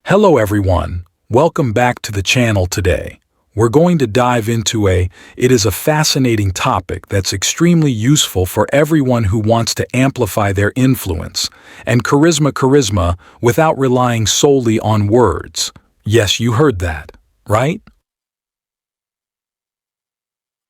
Hello everyone, welcome back to the channel today. We're going to dive into it is a fascinating topic that's extremely useful for everyone who wants to amplify their influence and charisma without relying solely on words. Yes, you heard that, right?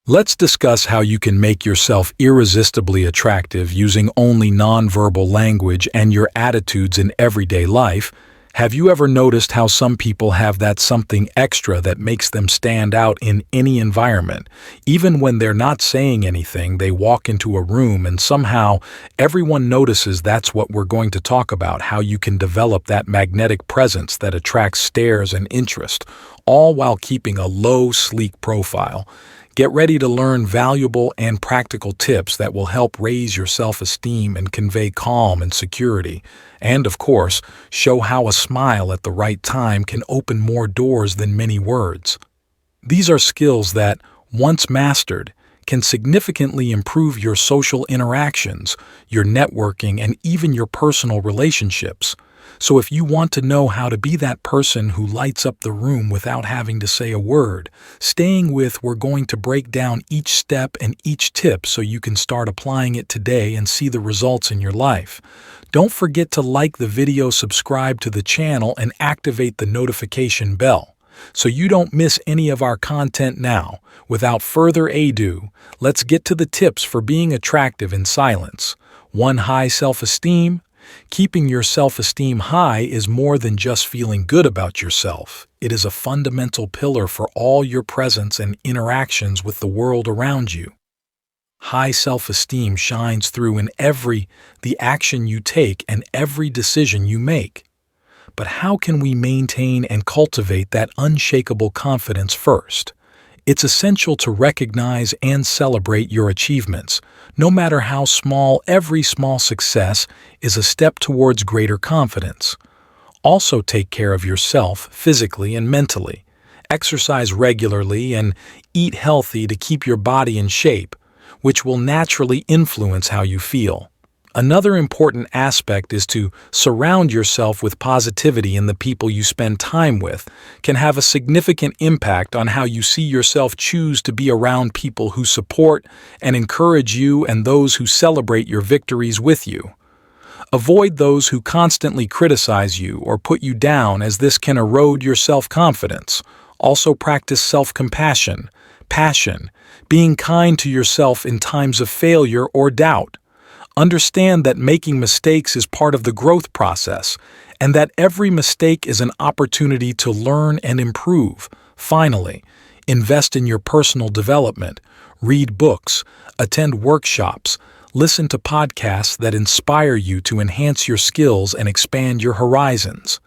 Let's discuss how you can make yourself irresistibly attractive using only nonverbal language and your attitudes in everyday life. Have you ever noticed how some people have that something extra that makes them stand out in any environment? Even when they're not saying anything, they walk into a room and somehow everyone notices. That's what we're going to talk about, how you can develop that magnetic presence that attracts stares and interest, all while keeping a low, sleek profile. Get ready to learn valuable and practical tips that will help raise your self-esteem and convey calm and security. And, of course, show how a smile at the right time can open more doors than many words. These are skills that, once mastered, can significantly improve your social interactions, your networking, and even your personal relationships. So if you want to know how to be that person who lights up the room without having to say a word, we're going to break down each step and each tip so you can start applying it today and see the results in your life. Don't forget to like the video, subscribe to the channel, and activate the notification bell so you don't miss any of our content now. Without further ado, let's get to the tips for being attractive in silence. 1. High self-esteem. Keeping your self-esteem high is more than just feeling good about yourself. It is a fundamental pillar for all your presence and interactions with the world around you. High self-esteem shines through in the action you take and every decision you make. But how can we maintain and cultivate that unshakable confidence first? It's essential to recognize and celebrate your achievements. No matter how small, every small success is a step towards greater confidence. Also, take care of yourself physically and mentally. Exercise regularly and eat healthy to keep your body in shape, which will naturally influence how you feel. Another important aspect is to surround yourself with positivity, and the people you spend time with can have a significant impact on how you see yourself. Choose to be around people who support and encourage you and those who celebrate your victories with you. Avoid those who constantly criticize you or put you down, as this can erode your self-confidence. Also, practice self-compassion, being kind to yourself in times of failure or doubt. Understand that making mistakes is part of the growth process, and that every mistake is an opportunity to learn and improve. Finally, invest in your personal development. Read books, attend workshops, listen to podcasts that inspire you to enhance your skills and expand your horizons.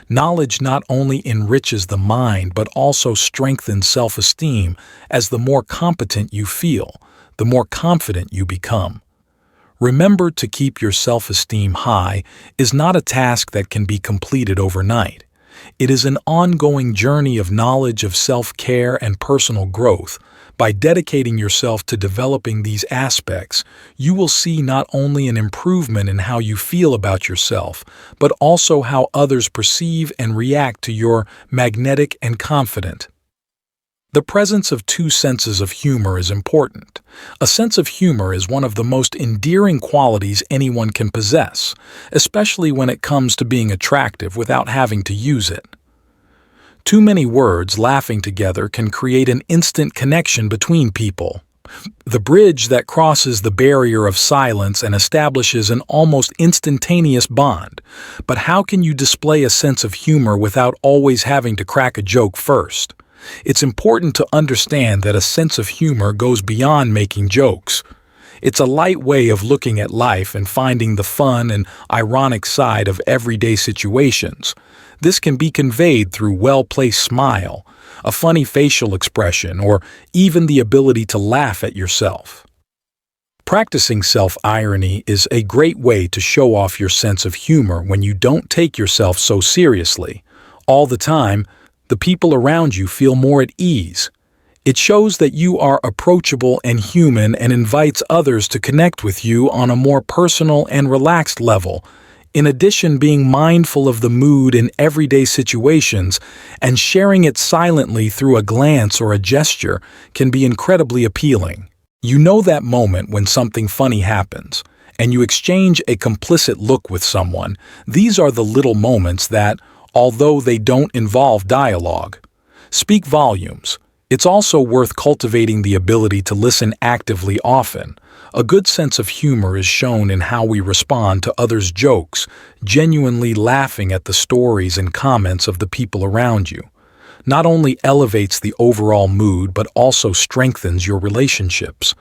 Knowledge not only enriches the mind but also strengthens self-esteem, as the more competent you feel, the more confident you become. Remember, to keep your self-esteem high is not a task that can be completed overnight. It is an ongoing journey of knowledge, of self-care, and personal growth. By dedicating yourself to developing these aspects, you will see not only an improvement in how you feel about yourself, but also how others perceive and react to your magnetic and confident. The presence of two senses of humor is important. A sense of humor is one of the most endearing qualities anyone can possess, especially when it comes to being attractive without having to use it. Too many words laughing together can create an instant connection between people. The bridge that crosses the barrier of silence and establishes an almost instantaneous bond. But how can you display a sense of humor without always having to crack a joke first? It's important to understand that a sense of humor goes beyond making jokes. It's a light way of looking at life and finding the fun and ironic side of everyday situations. This can be conveyed through a well-placed smile, a funny facial expression, or even the ability to laugh at yourself. Practicing self-irony is a great way to show off your sense of humor when you don't take yourself so seriously. All the time, the people around you feel more at ease. It shows that you are approachable and human and invites others to connect with you on a more personal and relaxed level. In addition, being mindful of the mood in everyday situations and sharing it silently through a glance or a gesture can be incredibly appealing. You know that moment when something funny happens, and you exchange a complicit look with someone. These are the little moments that, although they don't involve dialogue, speak volumes. It's also worth cultivating the ability to listen actively often. A good sense of humor is shown in how we respond to others' jokes, genuinely laughing at the stories and comments of the people around you. Not only elevates the overall mood but also strengthens your relationships.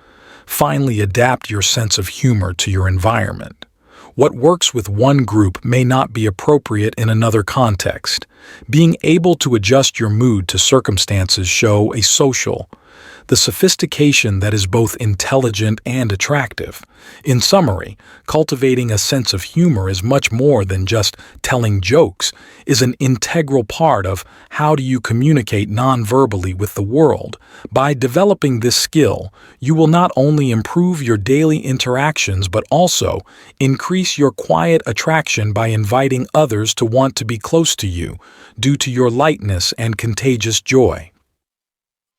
Finally, adapt your sense of humor to your environment. What works with one group may not be appropriate in another context. Being able to adjust your mood to circumstances show the sophistication that is both intelligent and attractive. In summary, cultivating a sense of humor is much more than just telling jokes, is an integral part of how do you communicate non-verbally with the world. By developing this skill, you will not only improve your daily interactions but also increase your quiet attraction by inviting others to want to be close to you due to your lightness and contagious joy.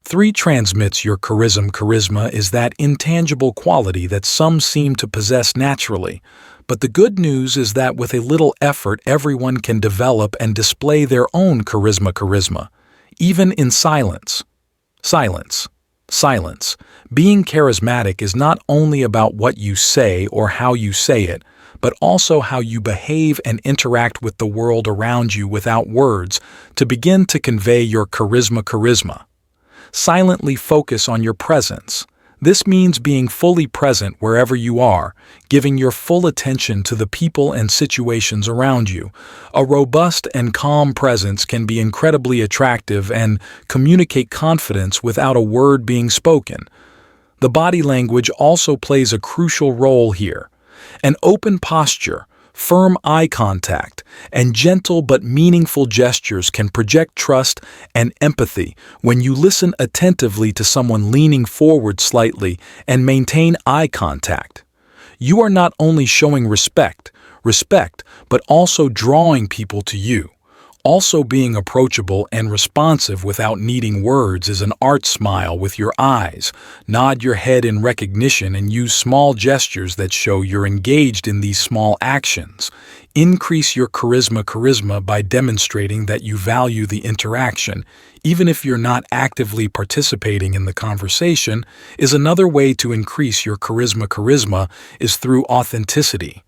3. Transmits your charisma. Charisma is that intangible quality that some seem to possess naturally, but the good news is that with a little effort everyone can develop and display their own charisma, even in silence. Silence. Being charismatic is not only about what you say or how you say it, but also how you behave and interact with the world around you without words to begin to convey your charisma. Silently focus on your presence. This means being fully present wherever you are, giving your full attention to the people and situations around you. A robust and calm presence can be incredibly attractive and communicate confidence without a word being spoken. The body language also plays a crucial role here. An open posture, firm eye contact, and gentle but meaningful gestures can project trust and empathy. When you listen attentively to someone leaning forward slightly and maintain eye contact, you are not only showing respect, but also drawing people to you. Also, being approachable and responsive without needing words is an art. Smile with your eyes, nod your head in recognition, and use small gestures that show you're engaged in these small actions. Increase your charisma by demonstrating that you value the interaction, even if you're not actively participating in the conversation. Is another way to increase your charisma is through authenticity.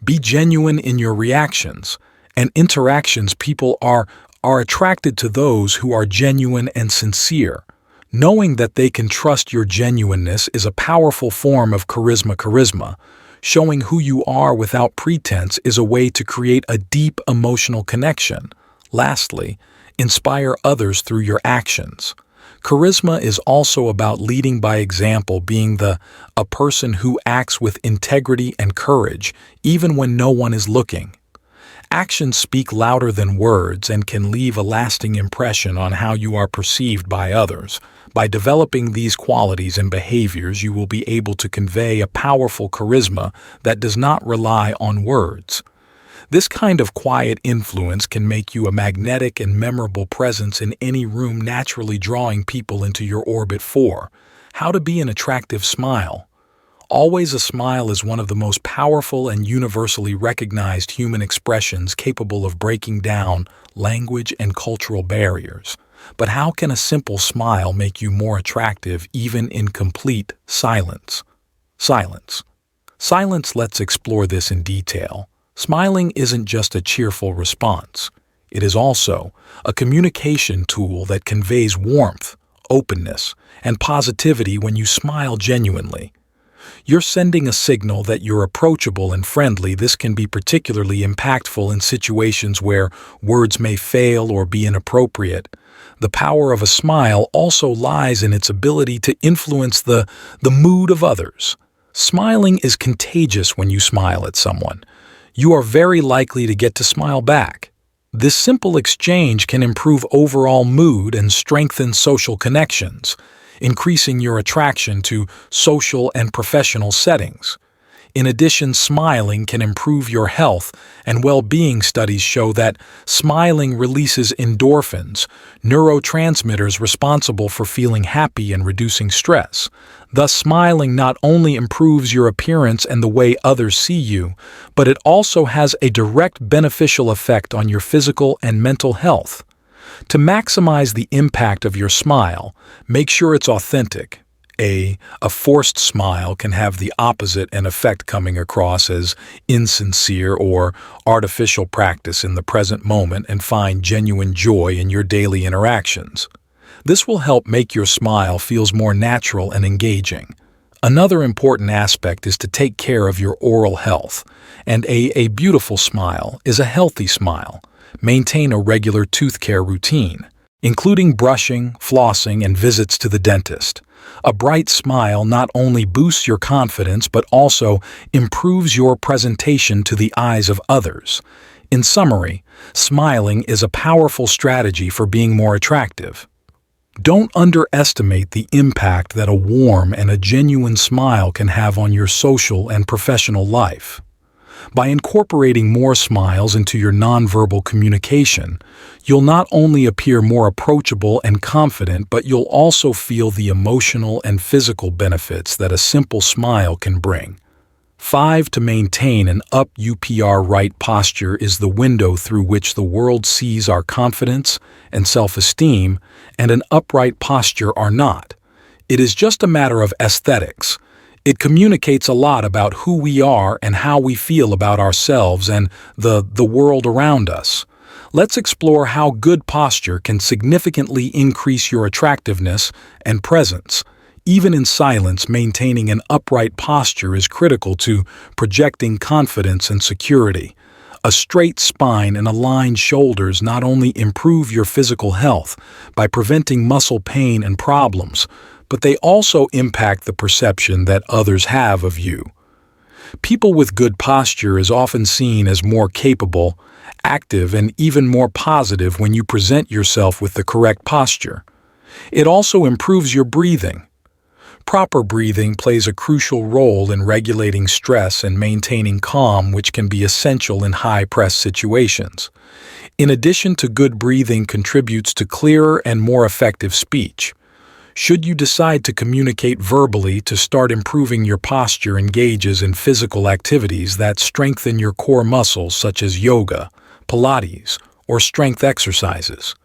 Be genuine in your reactions and interactions. People are attracted to those who are genuine and sincere. Knowing that they can trust your genuineness is a powerful form of charisma. Showing who you are without pretense is a way to create a deep emotional connection. Lastly, inspire others through your actions. Charisma is also about leading by example, being a person who acts with integrity and courage, even when no one is looking. Actions speak louder than words and can leave a lasting impression on how you are perceived by others. By developing these qualities and behaviors, you will be able to convey a powerful charisma that does not rely on words. This kind of quiet influence can make you a magnetic and memorable presence in any room, naturally drawing people into your orbit. 4. How to be an attractive smile. Always a smile is one of the most powerful and universally recognized human expressions, capable of breaking down language and cultural barriers. But how can a simple smile make you more attractive even in complete silence? Silence. Let's explore this in detail. Smiling isn't just a cheerful response. It is also a communication tool that conveys warmth, openness, and positivity. When you smile genuinely, you're sending a signal that you're approachable and friendly. This can be particularly impactful in situations where words may fail or be inappropriate. The power of a smile also lies in its ability to influence the mood of others. Smiling is contagious. When you smile at someone, you are very likely to get to smile back. This simple exchange can improve overall mood and strengthen social connections, increasing your attraction to social and professional settings. In addition, smiling can improve your health, and well-being studies show that smiling releases endorphins, neurotransmitters responsible for feeling happy and reducing stress. Thus, smiling not only improves your appearance and the way others see you, but it also has a direct beneficial effect on your physical and mental health. To maximize the impact of your smile, make sure it's authentic. A forced smile can have the opposite an effect, coming across as insincere or artificial. Practice in the present moment and find genuine joy in your daily interactions. This will help make your smile feel more natural and engaging. Another important aspect is to take care of your oral health, and a beautiful smile is a healthy smile. Maintain a regular tooth care routine, including brushing, flossing, and visits to the dentist. A bright smile not only boosts your confidence but also improves your presentation to the eyes of others. In summary, smiling is a powerful strategy for being more attractive. Don't underestimate the impact that a warm and a genuine smile can have on your social and professional life. By incorporating more smiles into your nonverbal communication, you'll not only appear more approachable and confident, but you'll also feel the emotional and physical benefits that a simple smile can bring. 5. To maintain an upright posture is the window through which the world sees our confidence and self-esteem, and an upright posture are not. It is just a matter of aesthetics. It communicates a lot about who we are and how we feel about ourselves and the world around us. Let's explore how good posture can significantly increase your attractiveness and presence. Even in silence, maintaining an upright posture is critical to projecting confidence and security. A straight spine and aligned shoulders not only improve your physical health by preventing muscle pain and problems, but they also impact the perception that others have of you. People with good posture is often seen as more capable, active, and even more positive when you present yourself with the correct posture. It also improves your breathing. Proper breathing plays a crucial role in regulating stress and maintaining calm, which can be essential in high-press situations. In addition to good breathing contributes to clearer and more effective speech. Should you decide to communicate verbally, to start improving your posture engages in physical activities that strengthen your core muscles such as yoga, Pilates, or strength exercises.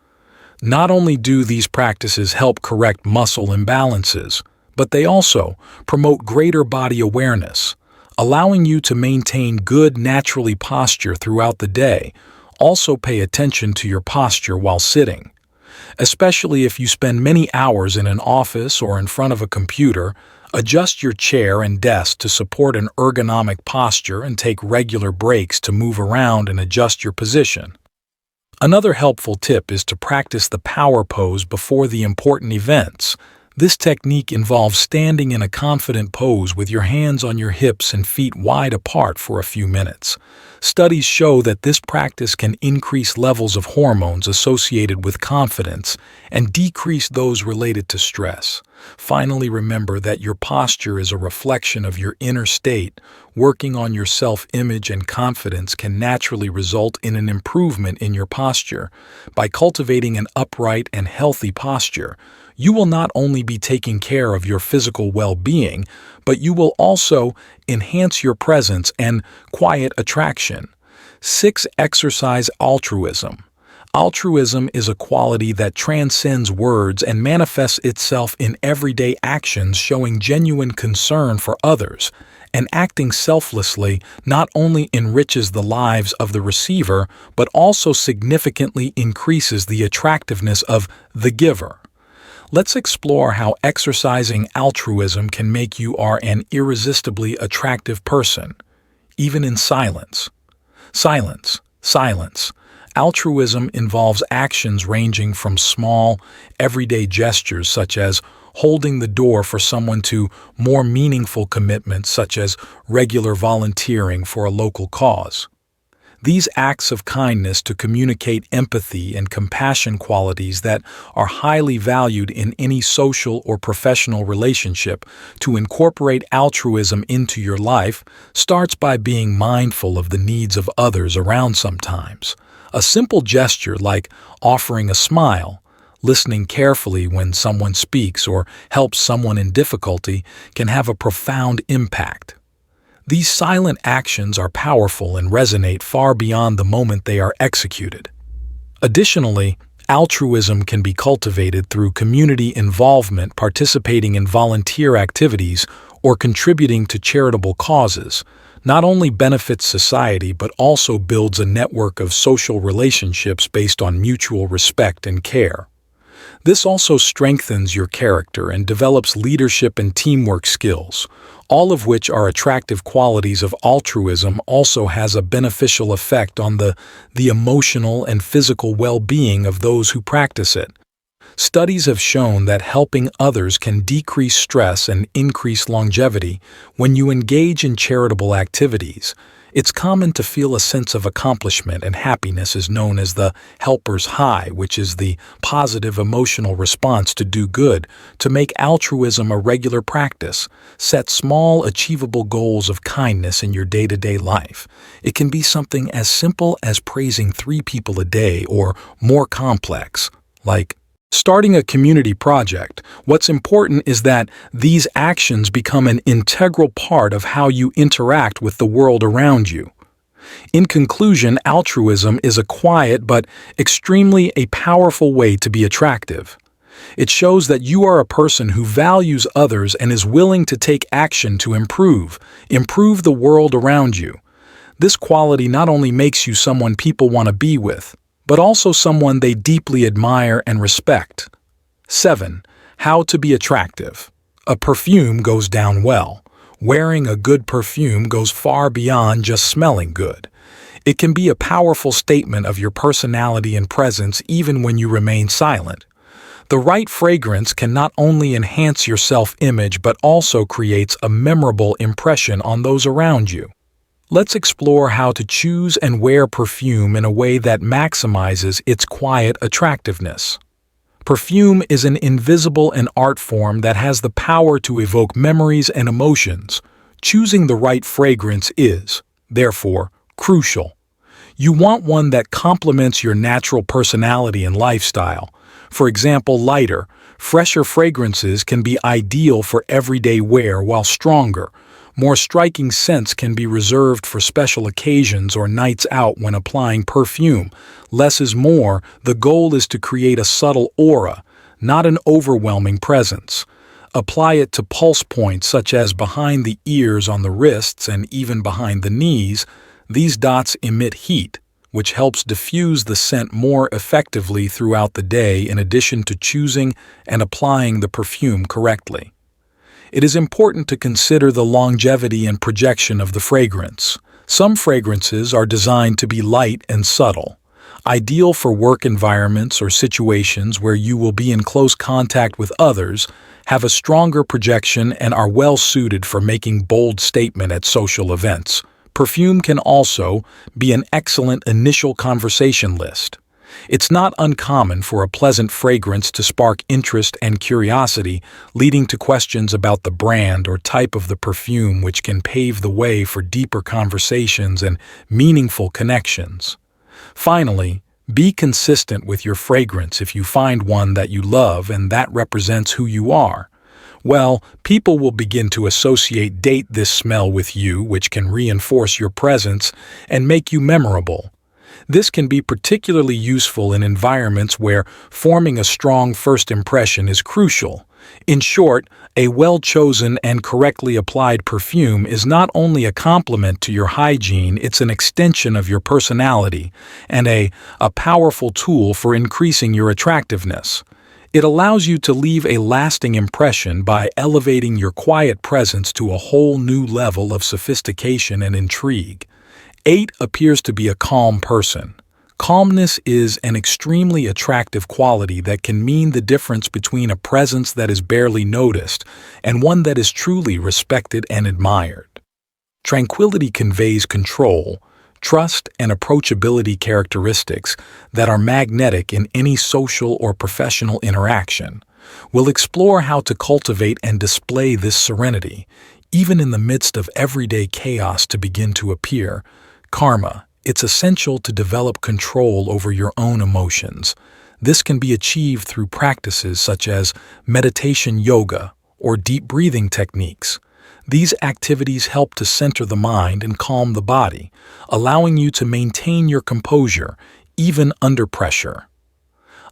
Not only do these practices help correct muscle imbalances, but they also promote greater body awareness, allowing you to maintain good naturally posture throughout the day. Also pay attention to your posture while sitting. Especially if you spend many hours in an office or in front of a computer, adjust your chair and desk to support an ergonomic posture and take regular breaks to move around and adjust your position. Another helpful tip is to practice the power pose before the important events. This technique involves standing in a confident pose with your hands on your hips and feet wide apart for a few minutes. Studies show that this practice can increase levels of hormones associated with confidence and decrease those related to stress. Finally, remember that your posture is a reflection of your inner state. Working on your self-image and confidence can naturally result in an improvement in your posture. By cultivating an upright and healthy posture, you will not only be taking care of your physical well-being, but you will also enhance your presence and quiet attraction. 6. Exercise altruism. Altruism is a quality that transcends words and manifests itself in everyday actions, showing genuine concern for others. And acting selflessly not only enriches the lives of the receiver, but also significantly increases the attractiveness of the giver. Let's explore how exercising altruism can make you an irresistibly attractive person, even in silence. Silence. Altruism involves actions ranging from small, everyday gestures such as holding the door for someone to more meaningful commitments such as regular volunteering for a local cause. These acts of kindness to communicate empathy and compassion, qualities that are highly valued in any social or professional relationship. To incorporate altruism into your life starts by being mindful of the needs of others around sometimes. A simple gesture like offering a smile, listening carefully when someone speaks, or helps someone in difficulty can have a profound impact. These silent actions are powerful and resonate far beyond the moment they are executed. Additionally, altruism can be cultivated through community involvement, participating in volunteer activities, or contributing to charitable causes. Not only benefits society but also builds a network of social relationships based on mutual respect and care. This also strengthens your character and develops leadership and teamwork skills, all of which are attractive qualities of altruism. Also has a beneficial effect on the emotional and physical well-being of those who practice it. Studies have shown that helping others can decrease stress and increase longevity. When you engage in charitable activities, it's common to feel a sense of accomplishment, and happiness is known as the helper's high, which is the positive emotional response to do good. To make altruism a regular practice, set small, achievable goals of kindness in your day-to-day life. It can be something as simple as praising 3 people a day, or more complex, like starting a community project. What's important is that these actions become an integral part of how you interact with the world around you. In conclusion, altruism is a quiet but extremely powerful way to be attractive. It shows that you are a person who values others and is willing to take action to improve the world around you. This quality not only makes you someone people want to be with, but also someone they deeply admire and respect. 7. How to be attractive. A perfume goes down well. Wearing a good perfume goes far beyond just smelling good. It can be a powerful statement of your personality and presence even when you remain silent. The right fragrance can not only enhance your self-image but also creates a memorable impression on those around you. Let's explore how to choose and wear perfume in a way that maximizes its quiet attractiveness. Perfume is an invisible and art form that has the power to evoke memories and emotions. Choosing the right fragrance is, therefore, crucial. You want one that complements your natural personality and lifestyle. For example, lighter, fresher fragrances can be ideal for everyday wear, while stronger, more striking scents can be reserved for special occasions or nights out. When applying perfume, less is more. The goal is to create a subtle aura, not an overwhelming presence. Apply it to pulse points such as behind the ears, on the wrists, and even behind the knees. These dots emit heat, which helps diffuse the scent more effectively throughout the day, in addition to choosing and applying the perfume correctly. It is important to consider the longevity and projection of the fragrance. Some fragrances are designed to be light and subtle, ideal for work environments or situations where you will be in close contact with others, have a stronger projection, and are well suited for making bold statements at social events. Perfume can also be an excellent initial conversation list. It's not uncommon for a pleasant fragrance to spark interest and curiosity, leading to questions about the brand or type of the perfume, which can pave the way for deeper conversations and meaningful connections. Finally, be consistent with your fragrance. If you find one that you love and that represents who you are, well, people will begin to associate this smell with you, which can reinforce your presence and make you memorable. This can be particularly useful in environments where forming a strong first impression is crucial. In short, a well-chosen and correctly applied perfume is not only a complement to your hygiene, it's an extension of your personality and a powerful tool for increasing your attractiveness. It allows you to leave a lasting impression by elevating your quiet presence to a whole new level of sophistication and intrigue. 8 appears to be a calm person. Calmness is an extremely attractive quality that can mean the difference between a presence that is barely noticed and one that is truly respected and admired. Tranquility conveys control. trust, and approachability characteristics that are magnetic in any social or professional interaction. We'll explore how to cultivate and display this serenity, even in the midst of everyday chaos to begin to appear. Karma. It's essential to develop control over your own emotions. This can be achieved through practices such as meditation yoga or deep breathing techniques. These activities help to center the mind and calm the body, allowing you to maintain your composure even under pressure.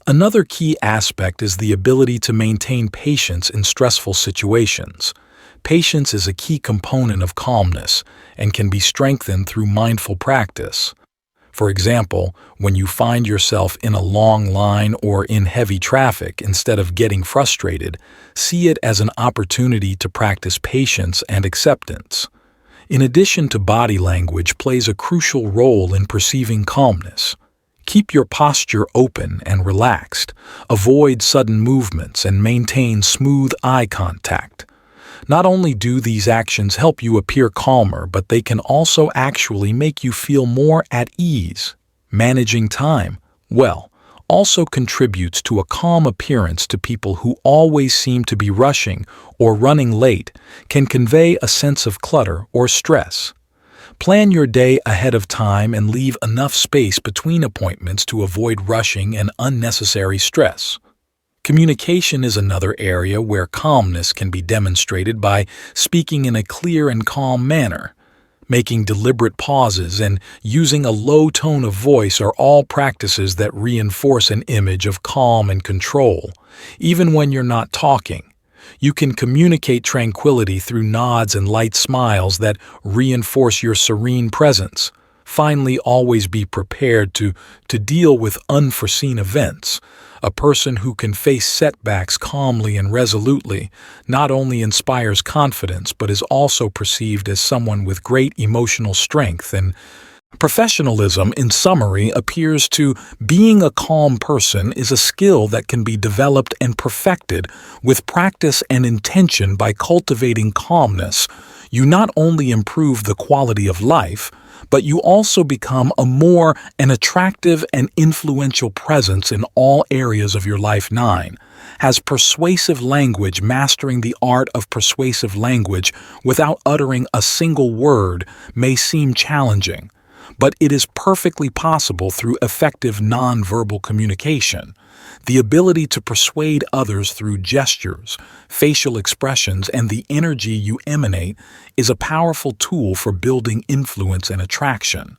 Another key aspect is the ability to maintain patience in stressful situations. Patience is a key component of calmness and can be strengthened through mindful practice. For example, when you find yourself in a long line or in heavy traffic, instead of getting frustrated, see it as an opportunity to practice patience and acceptance. In addition to body language plays a crucial role in perceiving calmness. Keep your posture open and relaxed, avoid sudden movements, and maintain smooth eye contact. Not only do these actions help you appear calmer, but they can also actually make you feel more at ease. Managing time, well, also contributes to a calm appearance to people who always seem to be rushing or running late, can convey a sense of clutter or stress. Plan your day ahead of time and leave enough space between appointments to avoid rushing and unnecessary stress. Communication is another area where calmness can be demonstrated by speaking in a clear and calm manner. Making deliberate pauses and using a low tone of voice are all practices that reinforce an image of calm and control, even when you're not talking. You can communicate tranquility through nods and light smiles that reinforce your serene presence. Finally, always be prepared to deal with unforeseen events. A person who can face setbacks calmly and resolutely not only inspires confidence but is also perceived as someone with great emotional strength and professionalism. In summary, appears to being a calm person is a skill that can be developed and perfected with practice and intention. By cultivating calmness, you not only improve the quality of life, but you also become an attractive and influential presence in all areas of your life. 9. Has persuasive language. Mastering the art of persuasive language without uttering a single word may seem challenging, but it is perfectly possible through effective nonverbal communication. The ability to persuade others through gestures, facial expressions, and the energy you emanate is a powerful tool for building influence and attraction.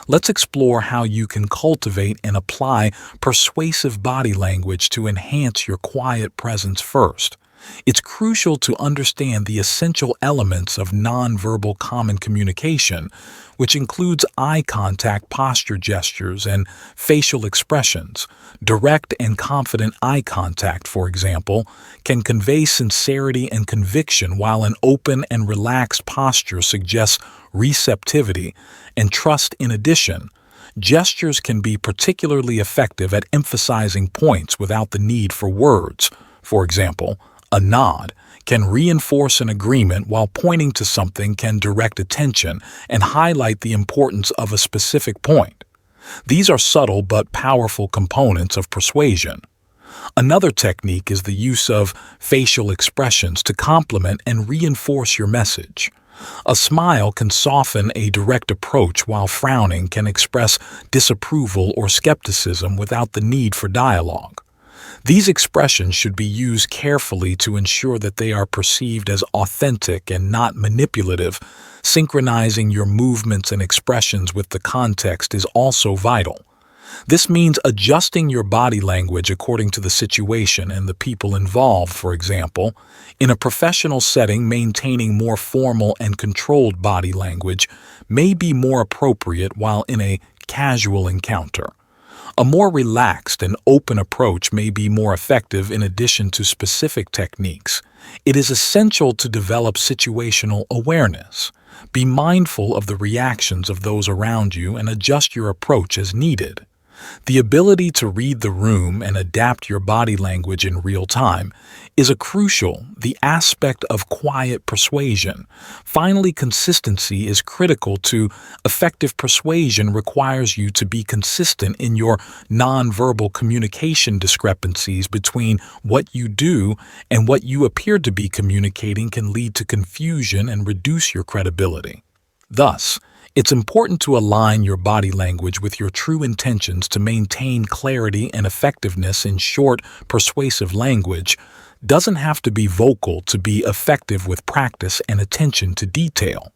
Let's explore how you can cultivate and apply persuasive body language to enhance your quiet presence. First, it's crucial to understand the essential elements of nonverbal common communication, which includes eye contact, posture, gestures, and facial expressions. Direct and confident eye contact, for example, can convey sincerity and conviction, while an open and relaxed posture suggests receptivity and trust. In addition, gestures can be particularly effective at emphasizing points without the need for words. For example, a nod can reinforce an agreement, while pointing to something can direct attention and highlight the importance of a specific point. These are subtle but powerful components of persuasion. Another technique is the use of facial expressions to complement and reinforce your message. A smile can soften a direct approach, while frowning can express disapproval or skepticism without the need for dialogue. These expressions should be used carefully to ensure that they are perceived as authentic and not manipulative. Synchronizing your movements and expressions with the context is also vital. This means adjusting your body language according to the situation and the people involved. For example, in a professional setting, maintaining more formal and controlled body language may be more appropriate, while in a casual encounter, a more relaxed and open approach may be more effective. In addition to specific techniques, it is essential to develop situational awareness. Be mindful of the reactions of those around you and adjust your approach as needed. The ability to read the room and adapt your body language in real time is the aspect of quiet persuasion. Finally, consistency is critical to effective persuasion requires you to be consistent in your nonverbal communication. Discrepancies between what you do and what you appear to be communicating can lead to confusion and reduce your credibility. Thus, it's important to align your body language with your true intentions to maintain clarity and effectiveness. In short, persuasive language doesn't have to be vocal to be effective with practice and attention to detail.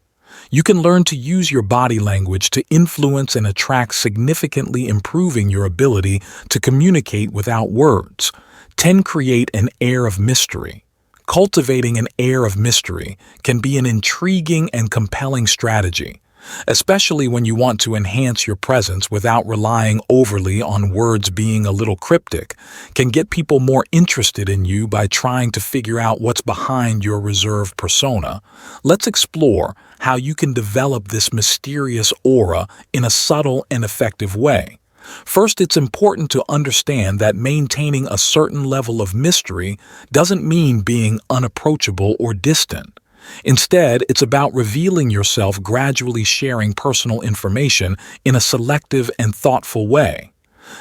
You can learn to use your body language to influence and attract, significantly improving your ability to communicate without words. 10. Create an air of mystery. Cultivating an air of mystery can be an intriguing and compelling strategy, especially when you want to enhance your presence without relying overly on words. Being a little cryptic can get people more interested in you by trying to figure out what's behind your reserved persona. Let's explore how you can develop this mysterious aura in a subtle and effective way. First, it's important to understand that maintaining a certain level of mystery doesn't mean being unapproachable or distant. Instead, it's about revealing yourself, gradually sharing personal information in a selective and thoughtful way.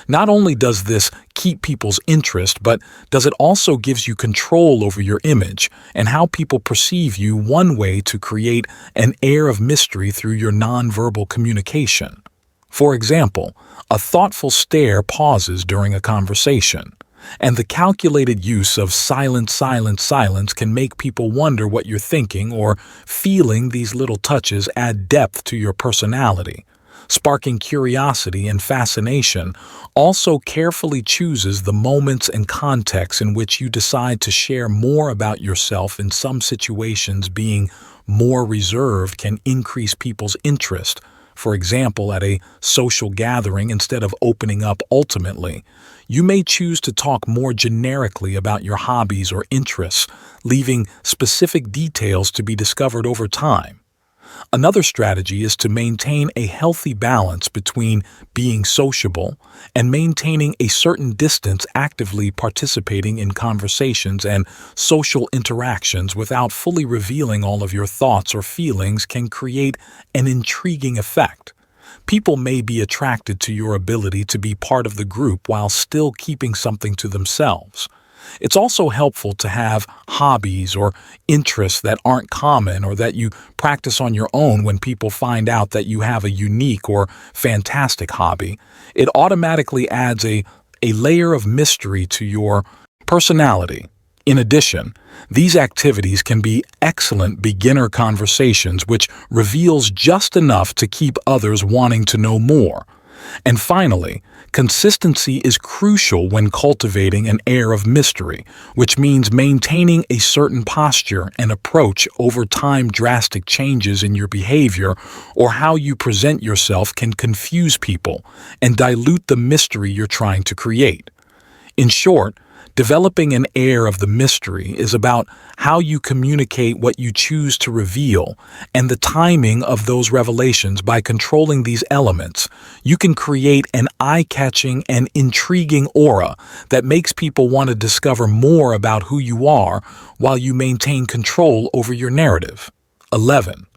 Not only does this keep people's interest, but does it also gives you control over your image and how people perceive you. One way to create an air of mystery through your nonverbal communication. For example, a thoughtful stare pauses during a conversation, and the calculated use of silence can make people wonder what you're thinking or feeling. These little touches add depth to your personality, sparking curiosity and fascination. Also, carefully chooses the moments and contexts in which you decide to share more about yourself. In some situations, being more reserved can increase people's interest. For example, at a social gathering, instead of opening up ultimately, you may choose to talk more generically about your hobbies or interests, leaving specific details to be discovered over time. Another strategy is to maintain a healthy balance between being sociable and maintaining a certain distance. Actively participating in conversations and social interactions without fully revealing all of your thoughts or feelings can create an intriguing effect. People may be attracted to your ability to be part of the group while still keeping something to themselves. It's also helpful to have hobbies or interests that aren't common or that you practice on your own. When people find out that you have a unique or fantastic hobby, it automatically adds a layer of mystery to your personality. In addition, these activities can be excellent beginner conversations, which reveals just enough to keep others wanting to know more. And finally, consistency is crucial when cultivating an air of mystery, which means maintaining a certain posture and approach over time. Drastic changes in your behavior or how you present yourself can confuse people and dilute the mystery you're trying to create. In short, developing an air of the mystery is about how you communicate what you choose to reveal and the timing of those revelations. By controlling these elements, you can create an eye-catching and intriguing aura that makes people want to discover more about who you are while you maintain control over your narrative. 11.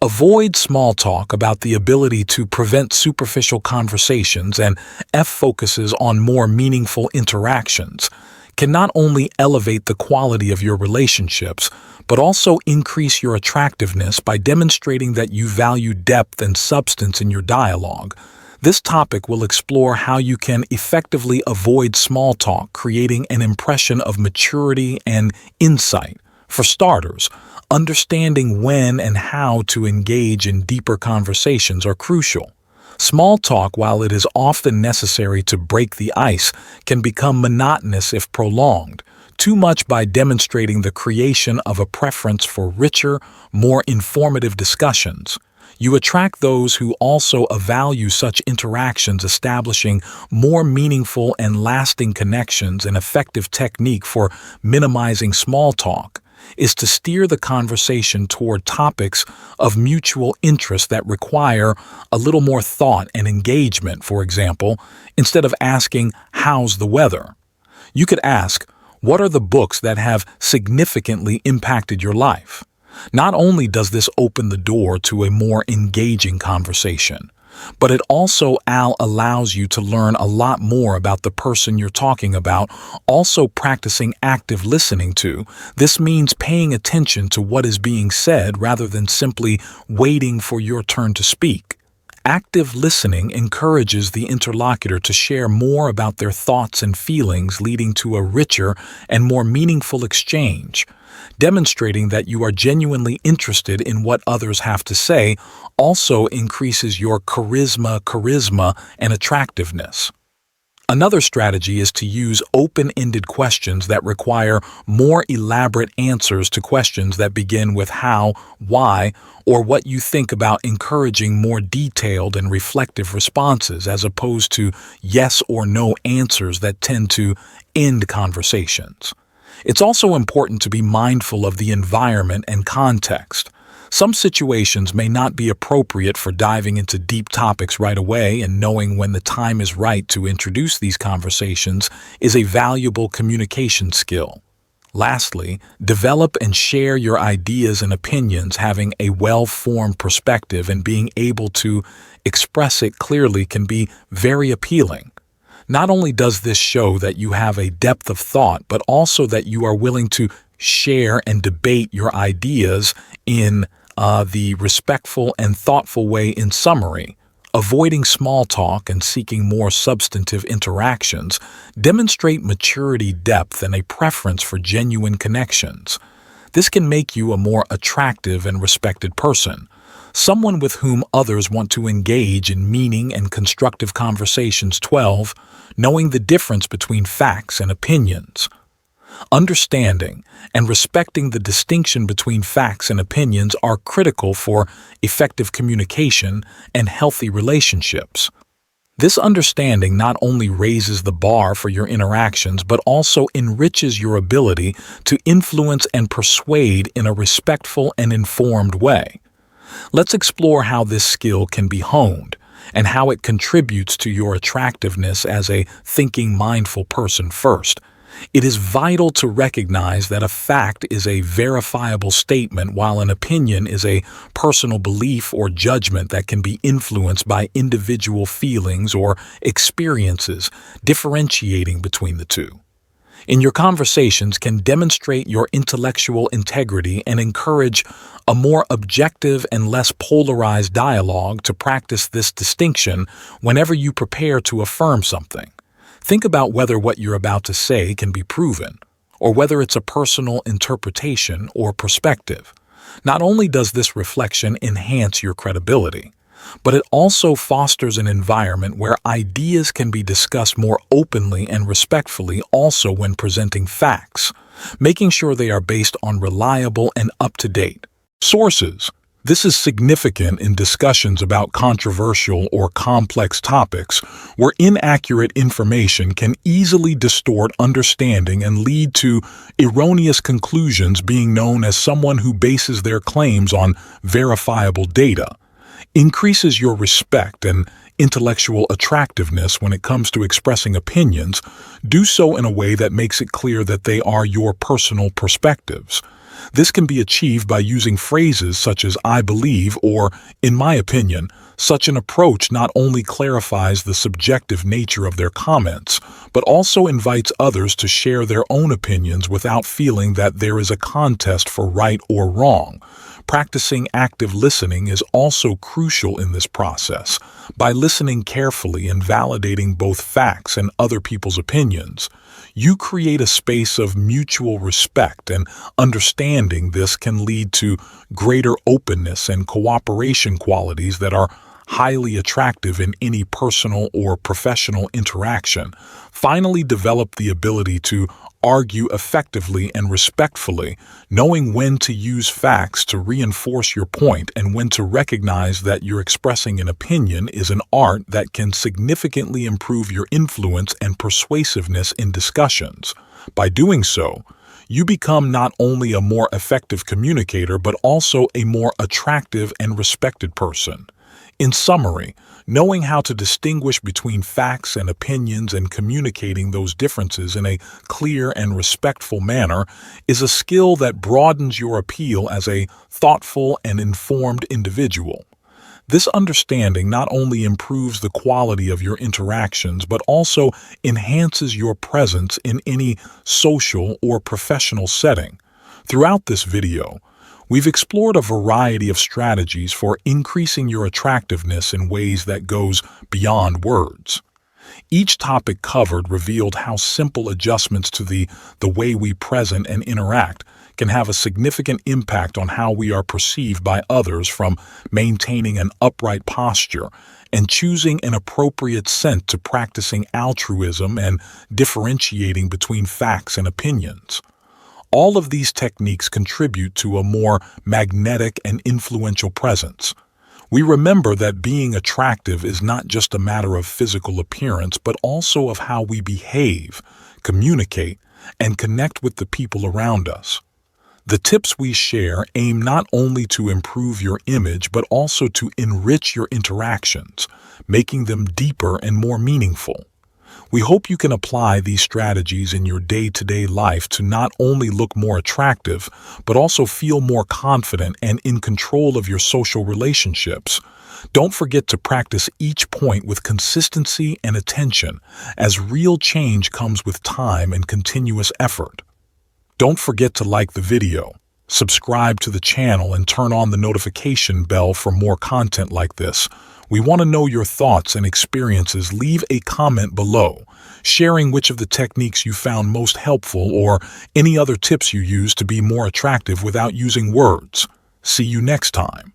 Avoid small talk. About the ability to prevent superficial conversations and focuses on more meaningful interactions can not only elevate the quality of your relationships, but also increase your attractiveness by demonstrating that you value depth and substance in your dialogue. This topic will explore how you can effectively avoid small talk, creating an impression of maturity and insight. For starters, understanding when and how to engage in deeper conversations are crucial. Small talk, while it is often necessary to break the ice, can become monotonous if prolonged too much. By demonstrating the creation of a preference for richer, more informative discussions, you attract those who also value such interactions. Establishing more meaningful and lasting connections. An effective technique for minimizing small talk is to steer the conversation toward topics of mutual interest that require a little more thought and engagement. For example, instead of asking, "How's the weather?" you could ask, "What are the books that have significantly impacted your life?" Not only does this open the door to a more engaging conversation, but it also allows you to learn a lot more about the person you're talking about. Also, practicing active listening to. This means paying attention to what is being said rather than simply waiting for your turn to speak. Active listening encourages the interlocutor to share more about their thoughts and feelings, leading to a richer and more meaningful exchange. Demonstrating that you are genuinely interested in what others have to say also increases your charisma, and attractiveness. Another strategy is to use open-ended questions that require more elaborate answers to questions that begin with how, why, or what you think, about encouraging more detailed and reflective responses as opposed to yes or no answers that tend to end conversations. It's also important to be mindful of the environment and context. Some situations may not be appropriate for diving into deep topics right away, and knowing when the time is right to introduce these conversations is a valuable communication skill. Lastly, develop and share your ideas and opinions. Having a well-formed perspective and being able to express it clearly can be very appealing. Not only does this show that you have a depth of thought, but also that you are willing to share and debate your ideas in the respectful and thoughtful way. In summary, avoiding small talk and seeking more substantive interactions demonstrate maturity, depth, and a preference for genuine connections. This can make you a more attractive and respected person, someone with whom others want to engage in meaning and constructive conversations. 12. Knowing the difference between facts and opinions. Understanding and respecting the distinction between facts and opinions are critical for effective communication and healthy relationships. This understanding not only raises the bar for your interactions, but also enriches your ability to influence and persuade in a respectful and informed way. Let's explore how this skill can be honed and how it contributes to your attractiveness as a thinking, mindful person. First, it is vital to recognize that a fact is a verifiable statement, while an opinion is a personal belief or judgment that can be influenced by individual feelings or experiences. Differentiating between the two in your conversations can demonstrate your intellectual integrity and encourage a more objective and less polarized dialogue. To practice this distinction whenever you prepare to affirm something, think about whether what you're about to say can be proven, or whether it's a personal interpretation or perspective. Not only does this reflection enhance your credibility, but it also fosters an environment where ideas can be discussed more openly and respectfully. Also, when presenting facts, making sure they are based on reliable and up-to-date sources. This is significant in discussions about controversial or complex topics, where inaccurate information can easily distort understanding and lead to erroneous conclusions. Being known as someone who bases their claims on verifiable data increases your respect and intellectual attractiveness. When it comes to expressing opinions, do so in a way that makes it clear that they are your personal perspectives. This can be achieved by using phrases such as "I believe" or "in my opinion." Such an approach not only clarifies the subjective nature of their comments, but also invites others to share their own opinions without feeling that there is a contest for right or wrong. Practicing active listening is also crucial in this process. By listening carefully and validating both facts and other people's opinions, you create a space of mutual respect and understanding. This can lead to greater openness and cooperation, qualities that are highly attractive in any personal or professional interaction. Finally, develop the ability to argue effectively and respectfully, knowing when to use facts to reinforce your point and when to recognize that you're expressing an opinion is an art that can significantly improve your influence and persuasiveness in discussions. By doing so, you become not only a more effective communicator but also a more attractive and respected person. In summary, knowing how to distinguish between facts and opinions and communicating those differences in a clear and respectful manner is a skill that broadens your appeal as a thoughtful and informed individual. This understanding not only improves the quality of your interactions but also enhances your presence in any social or professional setting. Throughout this video, we've explored a variety of strategies for increasing your attractiveness in ways that goes beyond words. Each topic covered revealed how simple adjustments to the way we present and interact can have a significant impact on how we are perceived by others, from maintaining an upright posture and choosing an appropriate scent to practicing altruism and differentiating between facts and opinions. All of these techniques contribute to a more magnetic and influential presence. We remember that being attractive is not just a matter of physical appearance, but also of how we behave, communicate, and connect with the people around us. The tips we share aim not only to improve your image, but also to enrich your interactions, making them deeper and more meaningful. We hope you can apply these strategies in your day-to-day life to not only look more attractive, but also feel more confident and in control of your social relationships. Don't forget to practice each point with consistency and attention, as real change comes with time and continuous effort. Don't forget to like the video, subscribe to the channel, and turn on the notification bell for more content like this. We want to know your thoughts and experiences. Leave a comment below, sharing which of the techniques you found most helpful or any other tips you use to be more attractive without using words. See you next time.